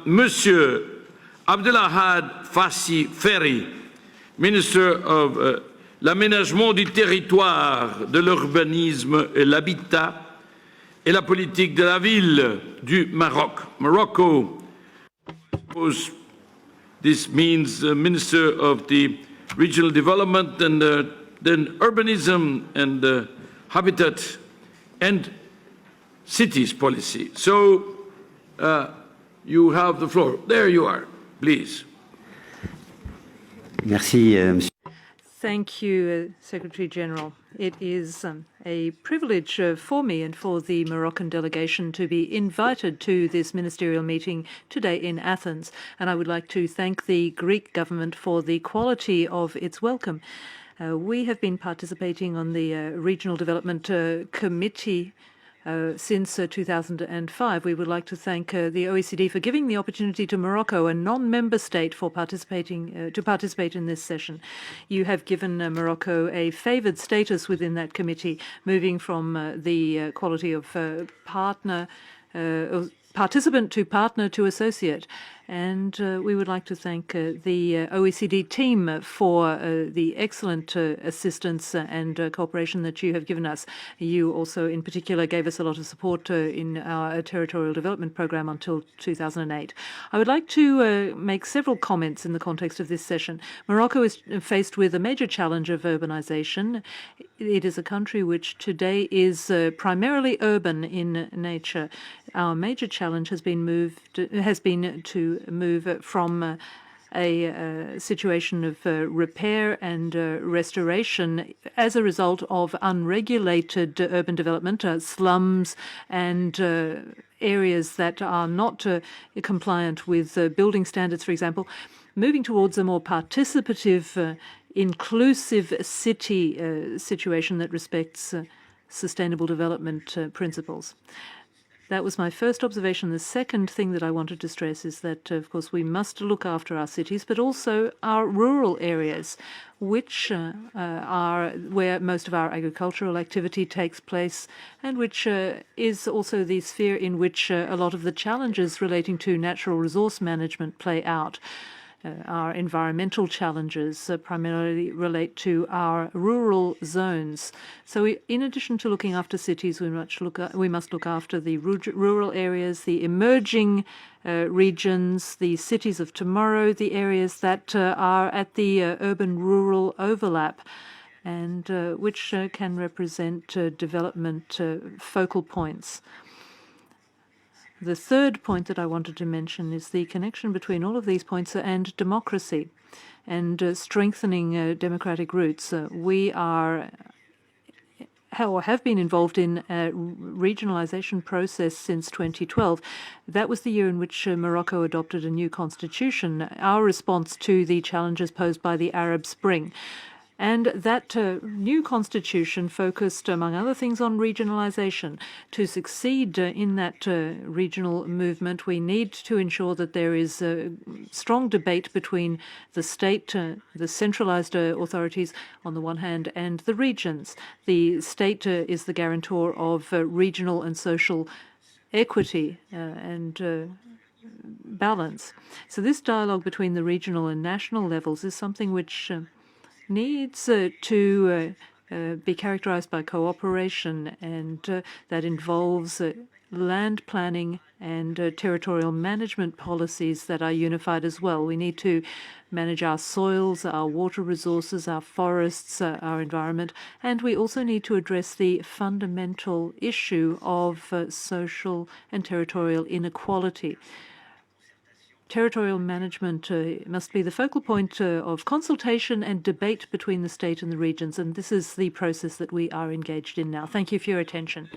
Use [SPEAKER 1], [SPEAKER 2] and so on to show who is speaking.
[SPEAKER 1] Monsieur Abdelahad Fassi Ferry, Minister of l'Aménagement du territoire, de l'urbanisme et l'habitat et la politique de la ville du Maroc. Morocco, this means Minister of the Regional Development and then Urbanism and Habitat and Cities Policy. So you have the floor. There you are, please.
[SPEAKER 2] Merci, Monsieur.
[SPEAKER 3] Thank you, Secretary General. It is a privilege for me and for the Moroccan delegation to be invited to this ministerial meeting today in Athens. And I would like to thank the Greek government for the quality of its welcome. We have been participating on the Regional Development Committee since 2005. We would like to thank the OECD for giving the opportunity to Morocco, a non-member state, for participating to participate in this session. You have given Morocco a favoured status within that committee, moving from the quality of participant to partner to associate. And we would like to thank the OECD team for the excellent assistance and cooperation that you have given us. You also, in particular, gave us a lot of support in our territorial development program until 2008. I would like to make several comments in the context of this session. Morocco is faced with a major challenge of urbanization. It is a country which today is primarily urban in nature. Our major challenge has been to move from a situation of repair and restoration as a result of unregulated urban development, slums and areas that are not compliant with building standards, for example, moving towards a more participative, inclusive city situation that respects sustainable development principles. That was my first observation. The second thing that I wanted to stress is that, of course, we must look after our cities, but also our rural areas, which are where most of our agricultural activity takes place, and which is also the sphere in which a lot of the challenges relating to natural resource management play out. Our environmental challenges primarily relate to our rural zones. So in addition to looking after cities, we must look after the rural areas, the emerging regions, the cities of tomorrow, the areas that are at the urban-rural overlap, and which can represent development focal points. The third point that I wanted to mention is the connection between all of these points and democracy and strengthening democratic roots. We are or have been involved in a regionalization process since 2012. That was the year in which Morocco adopted a new constitution, our response to the challenges posed by the Arab Spring. And that new constitution focused, among other things, on regionalization. To succeed in that regional movement, we need to ensure that there is a strong debate between the state, the centralized authorities on the one hand, and the regions. The state is the guarantor of regional and social equity and balance. So this dialogue between the regional and national levels is something which needs to be characterized by cooperation, and that involves land planning and territorial management policies that are unified as well. We need to manage our soils, our water resources, our forests, our environment, and we also need to address the fundamental issue of social and territorial inequality. Territorial management must be the focal point of consultation and debate between the state and the regions, and this is the process that we are engaged in now. Thank you for your attention.